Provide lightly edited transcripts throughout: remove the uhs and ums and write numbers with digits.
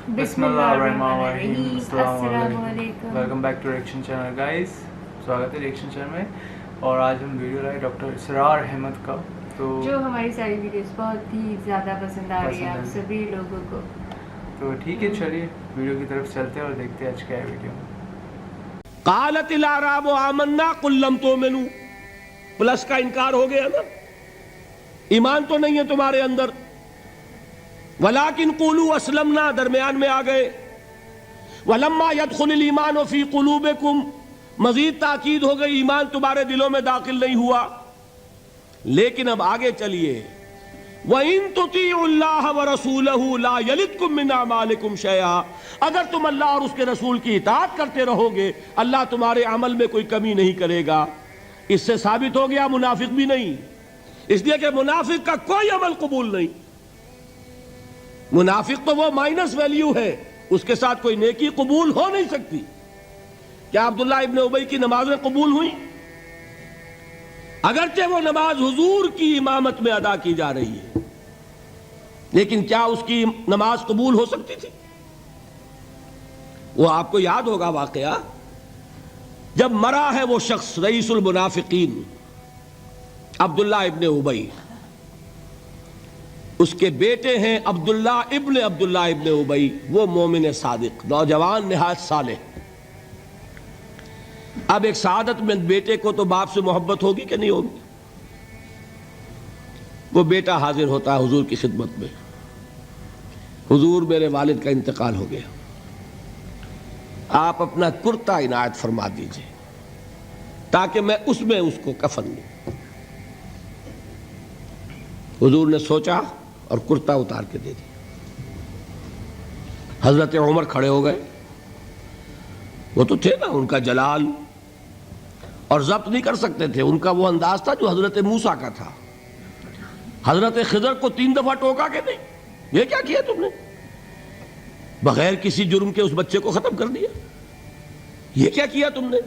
بسم اللہ الرحمن الرحیم، السلام علیکم، welcome back to reaction channel guys. سواگت ہے ریئیکشن چینل میں. اور آج ہم ویڈیو لائے ڈاکٹر اسرار احمد کا. تو جو ہماری ساری ویڈیوز بہت ہی زیادہ پسند آ رہی ہے آپ سبھی لوگوں کو. تو ٹھیک ہے، چلیے ویڈیو کی طرف چلتے ہیں اور دیکھتے ہیں آج کیا ہے ویڈیو. قالت الاعراب آمنا قل لم تؤمنوا، پلس کا انکار ہو گیا نا، ایمان تو نہیں ہے تمہارے اندر. ولیکن قولوا اسلمنا، درمیان میں آ گئے. ولما يدخل الایمان فی قلوبکم، مزید تاکید ہو گئی ایمان تمہارے دلوں میں داخل نہیں ہوا. لیکن اب آگے چلیے. وَإِن تُطِيعُوا اللَّهَ وَرَسُولَهُ لَا يَلِدْكُم مِّنْ أَعْمَالِكُمْ شَيْئًا، اگر تم اللہ اور اس کے رسول کی اطاعت کرتے رہو گے اللہ تمہارے عمل میں کوئی کمی نہیں کرے گا. اس سے ثابت ہو گیا منافق بھی نہیں، اس لیے کہ منافق کا کوئی عمل قبول نہیں. منافق تو وہ مائنس ویلیو ہے، اس کے ساتھ کوئی نیکی قبول ہو نہیں سکتی. کیا عبداللہ ابن ابی کی نمازیں قبول ہوئیں؟ اگرچہ وہ نماز حضور کی امامت میں ادا کی جا رہی ہے، لیکن کیا اس کی نماز قبول ہو سکتی تھی؟ وہ آپ کو یاد ہوگا واقعہ، جب مرا ہے وہ شخص رئیس المنافقین عبداللہ ابن ابی، اس کے بیٹے ہیں عبداللہ ابن ابی، وہ مومن صادق، نوجوان نہایت صالح. اب ایک سعادت مند بیٹے کو تو باپ سے محبت ہوگی کہ نہیں ہوگی؟ وہ بیٹا حاضر ہوتا ہے حضور کی خدمت میں. حضور میرے والد کا انتقال ہو گیا، آپ اپنا کرتا عنایت فرما دیجئے تاکہ میں اس کو کفن دوں. حضور نے سوچا اور کرتا اتار کے دے دیا. حضرت عمر کھڑے ہو گئے، وہ تو تھے نا، ان کا جلال اور ضبط نہیں کر سکتے تھے. ان کا وہ انداز تھا جو حضرت موسیٰ کا تھا. حضرت خضر کو 3 دفعہ ٹوکا کہ نہیں، یہ کیا کیا تم نے؟ بغیر کسی جرم کے اس بچے کو ختم کر دیا. یہ کیا کیا تم نے؟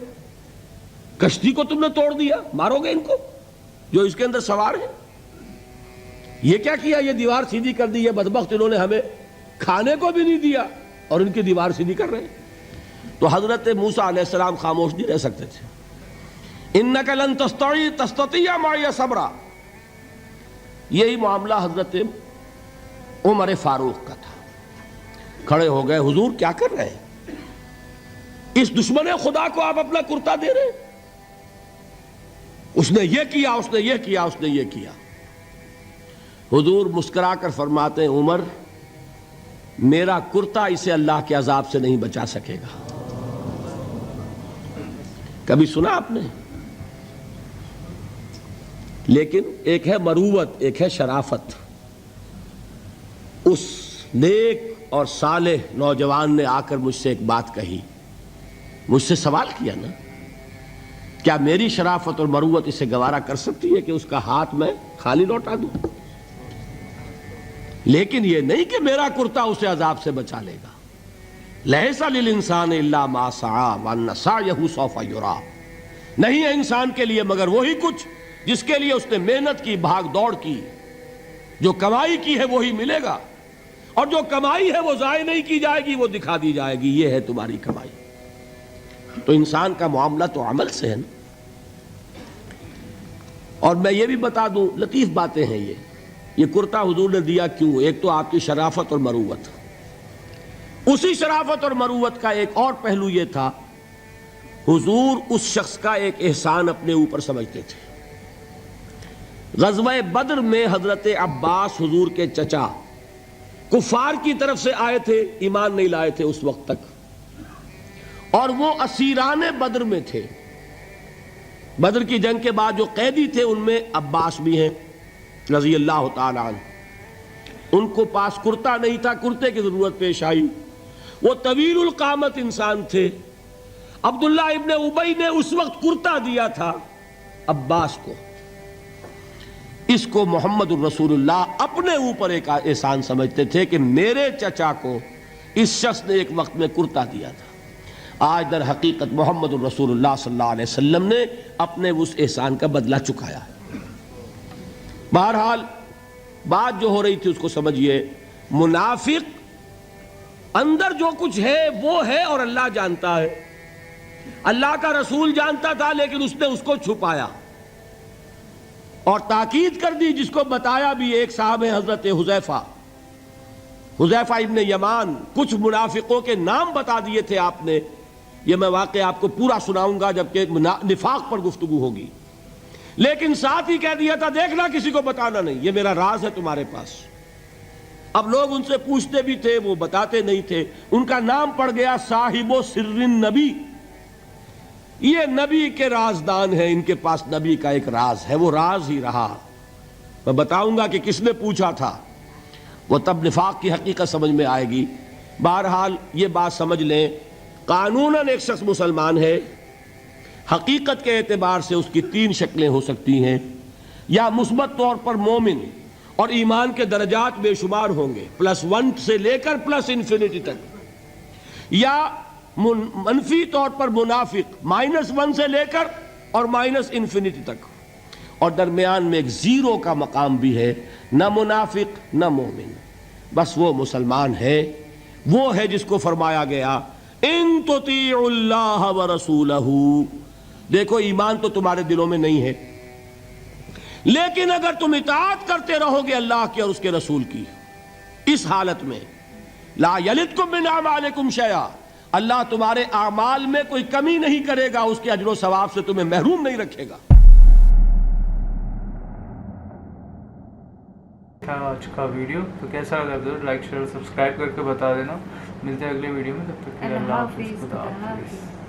کشتی کو تم نے توڑ دیا، مارو گے ان کو جو اس کے اندر سوار ہیں. یہ کیا کیا؟ یہ دیوار سیدھی کر دی. یہ بدبخت انہوں نے ہمیں کھانے کو بھی نہیں دیا اور ان کی دیوار سیدھی کر رہے ہیں. تو حضرت موسیٰ علیہ السلام خاموش نہیں رہ سکتے تھے. انک لن تستطیع معی صبرا، یہی معاملہ حضرت عمر فاروق کا تھا. کھڑے ہو گئے، حضور کیا کر رہے ہیں؟ اس دشمن خدا کو آپ اپنا کرتا دے رہے ہیں؟ اس نے یہ کیا، اس نے یہ کیا، اس نے یہ کیا. حضور مسکرا کر فرماتے ہیں عمر، میرا کرتا اسے اللہ کے عذاب سے نہیں بچا سکے گا. کبھی سنا آپ نے؟ لیکن ایک ہے مروت، ایک ہے شرافت. اس نیک اور صالح نوجوان نے آ کر مجھ سے ایک بات کہی، مجھ سے سوال کیا نا، کیا میری شرافت اور مروت اسے گوارا کر سکتی ہے کہ اس کا ہاتھ میں خالی لوٹا دوں؟ لیکن یہ نہیں کہ میرا کرتا اسے عذاب سے بچا لے گا. لیس للانسان الا ما سعى وان سعيه سوف يرى، نہیں ہے انسان کے لیے مگر وہی کچھ جس کے لیے اس نے محنت کی، بھاگ دوڑ کی. جو کمائی کی ہے وہی ملے گا، اور جو کمائی ہے وہ ضائع نہیں کی جائے گی، وہ دکھا دی جائے گی. یہ ہے تمہاری کمائی. تو انسان کا معاملہ تو عمل سے ہے نا. اور میں یہ بھی بتا دوں، لطیف باتیں ہیں یہ کرتا حضور نے دیا کیوں؟ ایک تو آپ کی شرافت اور مروت. اسی شرافت اور مروت کا ایک اور پہلو یہ تھا، حضور اس شخص کا ایک احسان اپنے اوپر سمجھتے تھے. غزوہ بدر میں حضرت عباس حضور کے چچا کفار کی طرف سے آئے تھے، ایمان نہیں لائے تھے اس وقت تک، اور وہ اسیران بدر میں تھے. بدر کی جنگ کے بعد جو قیدی تھے ان میں عباس بھی ہیں رضی اللہ تعالی عنہ. ان کو پاس کرتا نہیں تھا، کرتے کی ضرورت پیش آئی. وہ طویل القامت انسان تھے. عبداللہ ابن ابی نے اس وقت کرتا دیا تھا عباس کو. اس کو محمد الرسول اللہ اپنے اوپر ایک احسان سمجھتے تھے کہ میرے چچا کو اس شخص نے ایک وقت میں کرتا دیا تھا. آج در حقیقت محمد الرسول اللہ صلی اللہ علیہ وسلم نے اپنے اس احسان کا بدلہ چکایا ہے. بہرحال بات جو ہو رہی تھی اس کو سمجھیے. منافق اندر جو کچھ ہے وہ ہے اور اللہ جانتا ہے. اللہ کا رسول جانتا تھا لیکن اس نے اس کو چھپایا اور تاکید کر دی, جس کو بتایا بھی ایک صاحب ہے حضرت حذیفہ ابن یمان. کچھ منافقوں کے نام بتا دیے تھے آپ نے, یہ میں واقعہ آپ کو پورا سناؤں گا جبکہ نفاق پر گفتگو ہوگی, لیکن ساتھ ہی کہہ دیا تھا دیکھنا کسی کو بتانا نہیں, یہ میرا راز ہے تمہارے پاس. اب لوگ ان سے پوچھتے بھی تھے, وہ بتاتے نہیں تھے. ان کا نام پڑ گیا صاحب و سر نبی, یہ نبی کے رازدان ہیں, ان کے پاس نبی کا ایک راز ہے, وہ راز ہی رہا. میں بتاؤں گا کہ کس نے پوچھا تھا, وہ تب نفاق کی حقیقت سمجھ میں آئے گی. بہرحال یہ بات سمجھ لیں, قانوناً ایک شخص مسلمان ہے, حقیقت کے اعتبار سے اس کی 3 شکلیں ہو سکتی ہیں. یا مثبت طور پر مومن اور ایمان کے درجات بے شمار ہوں گے, +1 سے لے کر +انفینٹی تک, یا منفی طور پر منافق, -1 سے لے کر اور -انفینٹی تک, اور درمیان میں ایک 0 کا مقام بھی ہے, نہ منافق نہ مومن, بس وہ مسلمان ہے. وہ ہے جس کو فرمایا گیا ان تطیعوا اللہ ورسولہ. دیکھو ایمان تو تمہارے دلوں میں نہیں ہے, لیکن اگر تم اطاعت کرتے رہو گے اللہ کی اور اس کے رسول کی, اس حالت میں لا یلدکم من اعمالکم شیئا, اللہ تمہارے اعمال میں کوئی کمی نہیں کرے گا, اس کے اجر و ثواب سے تمہیں محروم نہیں رکھے گا. آج کا ویڈیو تو کیسا لگا ضرور لائک شیئر سبسکرائب کر کے بتا دینا. ملتے ہیں اگلے ویڈیو میں, تب تک کے لیے اللہ حافظ. خدا حافظ.